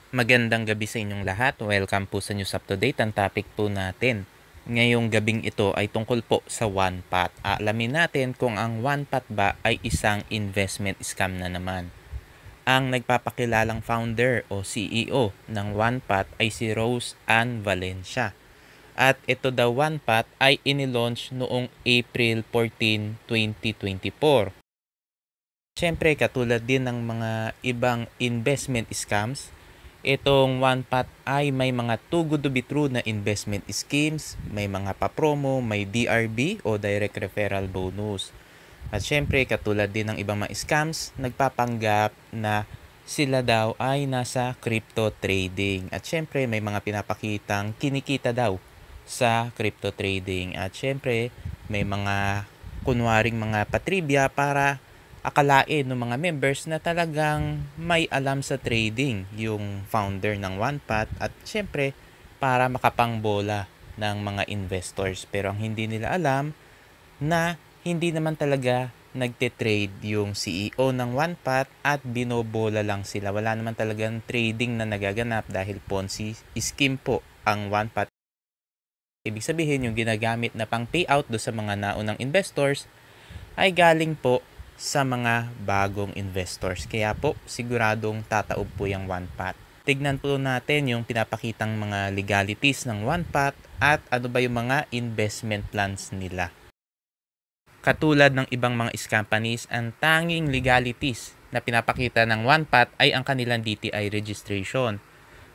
Magandang gabi sa inyong lahat. Welcome po sa News Up to Date. Ang topic po natin ngayong gabing ito ay tungkol po sa OnePath. Alamin natin kung ang OnePath ba ay isang investment scam na naman. Ang nagpapakilalang founder o CEO ng OnePath ay si Rose Ann Valencia. At ito daw OnePath ay inilaunch noong April 14, 2024. Siyempre, katulad din ng mga ibang investment scams, itong OnePath ay may mga too good to be true na investment schemes, may mga pa-promo, may DRB o direct referral bonus. At syempre, katulad din ng ibang mga scams, nagpapanggap na sila daw ay nasa crypto trading. At syempre, may mga pinapakitang kinikita daw sa crypto trading. At syempre, may mga kunwaring mga patribya para akalain ng mga members na talagang may alam sa trading yung founder ng OnePath at syempre para makapangbola ng mga investors. Pero ang hindi nila alam na hindi naman talaga nagte-trade yung CEO ng OnePath at binobola lang sila. Wala naman talagang trading na nagaganap dahil Ponzi scheme po ang OnePath. Ibig sabihin yung ginagamit na pang payout do sa mga naunang investors ay galing po sa mga bagong investors. Kaya po siguradong tataob po yung OnePath. Tignan po natin yung pinapakitang mga legalities ng OnePath at ano ba yung mga investment plans nila. Katulad ng ibang mga companies, ang tanging legalities na pinapakita ng OnePath ay ang kanilang DTI registration.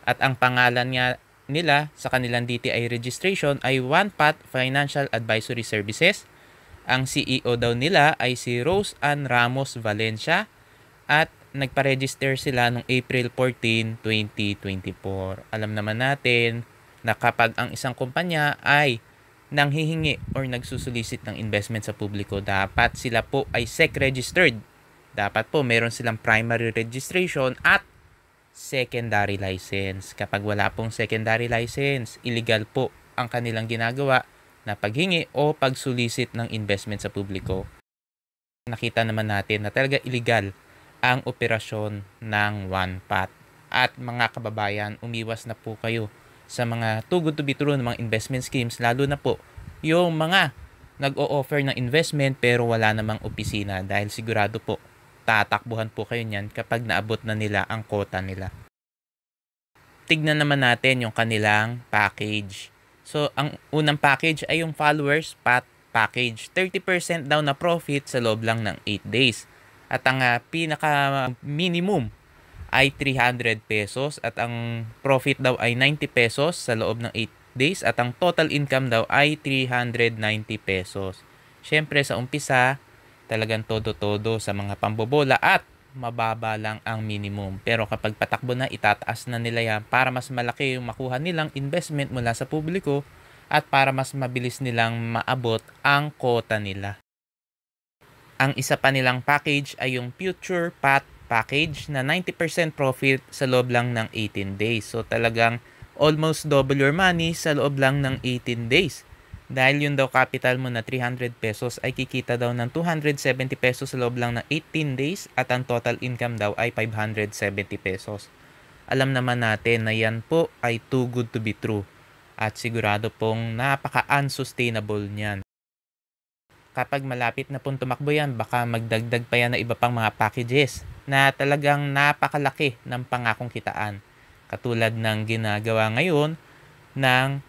At ang pangalan nila sa kanilang DTI registration ay OnePath Financial Advisory Services. Ang CEO daw nila ay si Rose Ann Ramos Valencia at nagpa-register sila noong April 14, 2024. Alam naman natin na kapag ang isang kumpanya ay nanghihingi or nagsusulisit ng investment sa publiko, dapat sila po ay SEC registered. Dapat po meron silang primary registration at secondary license. Kapag wala pong secondary license, illegal po ang kanilang ginagawa na paghingi o pagsulisit ng investment sa publiko. Nakita naman natin na talaga illegal ang operasyon ng OnePath. At mga kababayan, umiwas na po kayo sa mga too good to be true ng mga investment schemes, lalo na po yung mga nag-o-offer ng investment pero wala namang opisina, dahil sigurado po tatakbuhan po kayo niyan kapag naabot na nila ang quota nila. Tignan naman natin yung kanilang package. So, ang unang package ay yung followers package. 30% daw na profit sa loob lang ng 8 days. At ang pinaka minimum ay 300 pesos at ang profit daw ay 90 pesos sa loob ng 8 days at ang total income daw ay 390 pesos. Syempre sa umpisa, talagang todo-todo sa mga pambobola at mababa lang ang minimum. Pero kapag patakbo na, itataas na nila yan para mas malaki yung makuha nilang investment mula sa publiko at para mas mabilis nilang maabot ang quota nila. Ang isa pa nilang package ay yung Future Path package na 90% profit sa loob lang ng 18 days. So talagang almost double your money sa loob lang ng 18 days. Dahil yun daw capital mo na 300 pesos ay kikita daw ng 270 pesos sa loob lang ng 18 days at ang total income daw ay 570 pesos. Alam naman natin na yan po ay too good to be true at sigurado pong napaka-unsustainable niyan. Kapag malapit na pong tumakbo yan, baka magdagdag pa yan na iba pang mga packages na talagang napakalaki ng pangakong kitaan. Katulad ng ginagawa ngayon ng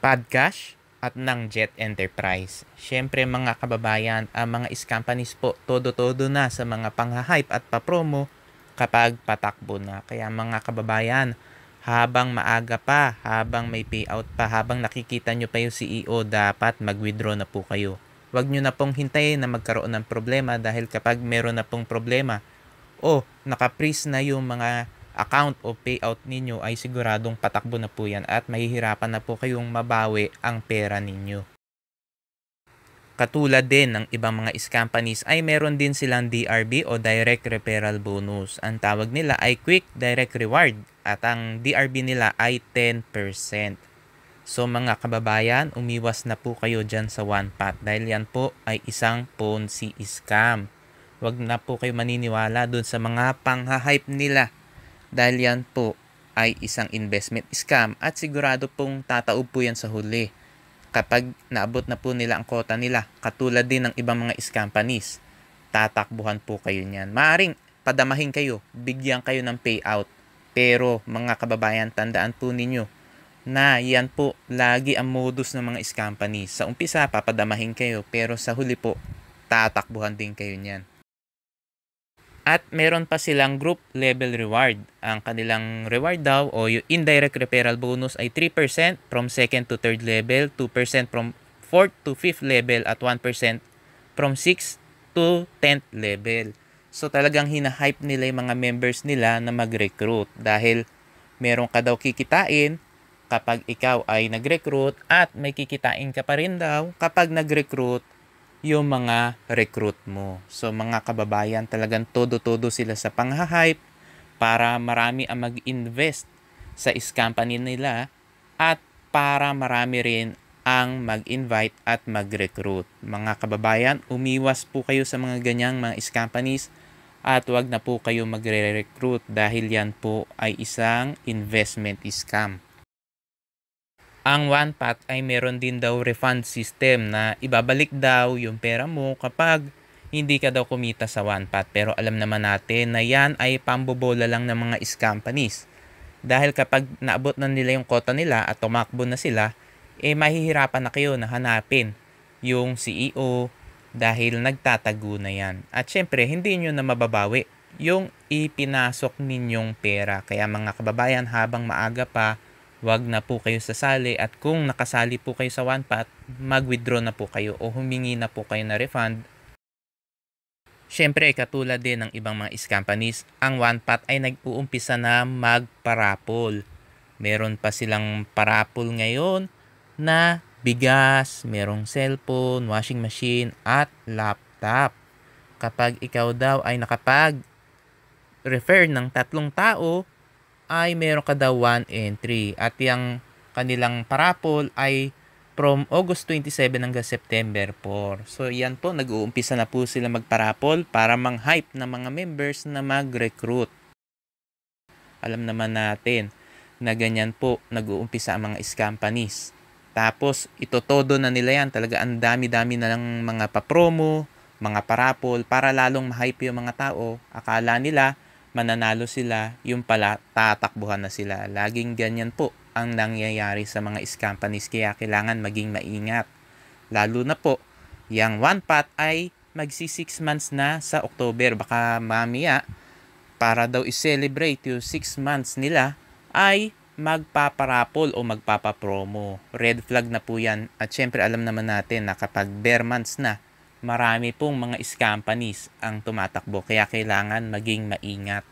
Podcash at ng Jet Enterprise. Siyempre mga kababayan, ang mga companies po todo-todo na sa mga pangha-hype at pa-promo kapag patakbo na. Kaya mga kababayan, habang maaga pa, habang may payout pa, habang nakikita nyo pa yung CEO, dapat mag-withdraw na po kayo. Huwag nyo na pong hintayin na magkaroon ng problema, dahil kapag meron na pong problema o naka-freeze na yung mga account o payout ninyo, ay siguradong patakbo na po yan at mahihirapan na po kayong mabawi ang pera ninyo. Katulad din ng ibang mga companies ay meron din silang DRB o Direct Referral Bonus. Ang tawag nila ay Quick Direct Reward at ang DRB nila ay 10%. So mga kababayan, umiwas na po kayo dyan sa OnePath dahil yan po ay isang Ponzi scam. Huwag na po kayo maniniwala dun sa mga pangha-hype nila dahil yan po ay isang investment scam at sigurado pong tataob po yan sa huli kapag naabot na po nila ang quota nila. Katulad din ng ibang mga scam companies, tatakbuhan po kayo niyan. Maaring padamahin kayo, bigyan kayo ng payout. Pero mga kababayan, tandaan po ninyo na yan po lagi ang modus ng mga scam companies. Sa umpisa, papadamahin kayo, pero sa huli po, tatakbuhan din kayo niyan. At meron pa silang group level reward. Ang kanilang reward daw o yung indirect referral bonus ay 3% from 2nd to 3rd level, 2% from 4th to 5th level, at 1% from 6th to 10th level. So talagang hina-hype nila yung mga members nila na mag-recruit dahil meron ka daw kikitain kapag ikaw ay nag-recruit at may kikitain ka pa rin daw kapag nag-recruit yung mga recruit mo. So mga kababayan, talagang todo-todo sila sa pangha-hype para marami ang mag-invest sa company nila at para marami rin ang mag-invite at mag-recruit. Mga kababayan, umiwas po kayo sa mga ganyang mga companies at wag na po kayo magre-recruit dahil yan po ay isang investment scam. Ang OnePath ay meron din daw refund system na ibabalik daw yung pera mo kapag hindi ka daw kumita sa OnePath. Pero alam naman natin na yan ay pambobola lang ng mga companies. Dahil kapag naabot na nila yung quota nila at tumakbo na sila, mahihirapan na kayo na hanapin yung CEO dahil nagtatago na yan. At syempre, hindi nyo na mababawi yung ipinasok ninyong pera. Kaya mga kababayan, habang maaga pa, wag na po kayo sasali, at kung nakasali po kayo sa OnePath, mag-withdraw na po kayo o humingi na po kayo na refund. Siyempre, katulad din ng ibang mga companies, ang OnePath ay nag-uumpisa na magparapol. Meron pa silang parapol ngayon na bigas, merong cellphone, washing machine, at laptop. Kapag ikaw daw ay nakapag-refer ng 3 tao, ay meron ka daw 1 entry. At yung kanilang parapol ay from August 27 hanggang September 4. So yan po, nag-uumpisa na po sila magparapol para mang-hype ng mga members na mag-recruit. Alam naman natin na ganyan po nag-uumpisa ang mga companies. Tapos itotodo na nila yan. Talaga ang dami-dami na lang mga papromo, mga parapol para lalong ma-hype yung mga tao. Akala nila mananalo sila, yung pala tatakbuhan na sila. Laging ganyan po ang nangyayari sa mga companies, kaya kailangan maging maingat. Lalo na po, yung OnePath ay magsi 6 months na sa October. Baka mamaya, para daw i-celebrate yung 6 months nila, ay magpaparapol o magpapapromo. Red flag na po yan. At syempre alam naman natin na kapag bare months na, marami pong mga companies ang tumatakbo, kaya kailangan maging maingat.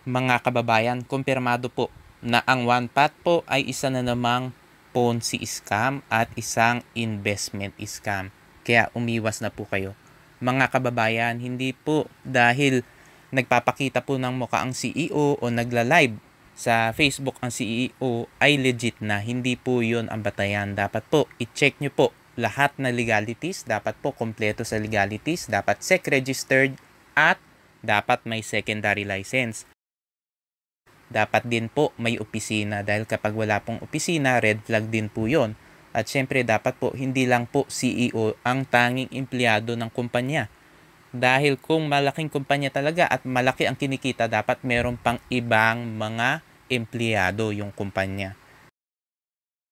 Mga kababayan, kumpirmado po na ang OnePath po ay isa na namang Ponzi scam at isang investment scam. Kaya umiwas na po kayo. Mga kababayan, hindi po dahil nagpapakita po ng mukha ang CEO o nagla-live sa Facebook ang CEO ay legit na. Hindi po yun ang batayan. Dapat po i-check nyo po lahat na legalities, dapat po kompleto sa legalities, dapat SEC registered at dapat may secondary license. Dapat din po may opisina dahil kapag wala pong opisina, red flag din po yon. At syempre dapat po hindi lang po CEO ang tanging empleyado ng kumpanya. Dahil kung malaking kumpanya talaga at malaki ang kinikita, dapat meron pang ibang mga empleyado yung kumpanya.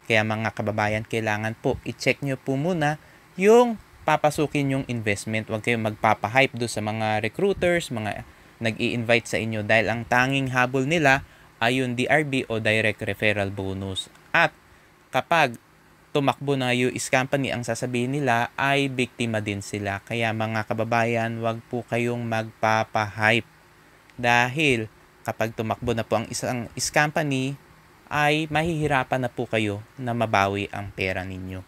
Kaya mga kababayan, kailangan po i-check nyo po muna yung papasukin yung investment. Huwag kayong magpapahype do sa mga recruiters, mga nag-i-invite sa inyo dahil ang tanging habol nila ay yung DRB o Direct Referral Bonus. At kapag tumakbo na yung company, ang sasabihin nila ay biktima din sila. Kaya mga kababayan, huwag po kayong magpapahype dahil kapag tumakbo na po ang isang company, ay mahihirapan na po kayo na mabawi ang pera ninyo.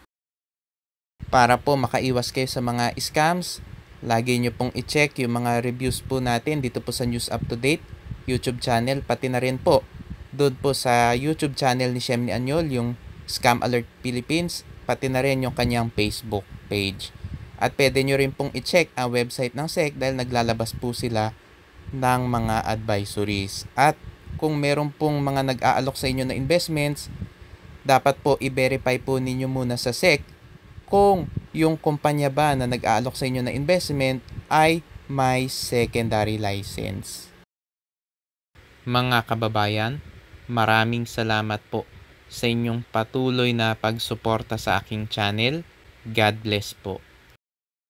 Para po makaiwas kayo sa mga scams, lagi nyo pong i-check yung mga reviews po natin dito po sa News Up to Date YouTube channel, pati na rin po doon po sa YouTube channel ni Shemny Anyol, yung Scam Alert Philippines, pati na rin yung kanyang Facebook page. At pwede nyo rin pong i-check ang website ng SEC dahil naglalabas po sila ng mga advisories. At kung meron pong mga nag-aalok sa inyo na investments, dapat po i-verify po ninyo muna sa SEC kung yung kumpanya ba na nag-aalok sa inyo na investment ay may secondary license. Mga kababayan, maraming salamat po sa inyong patuloy na pagsuporta sa aking channel. God bless po.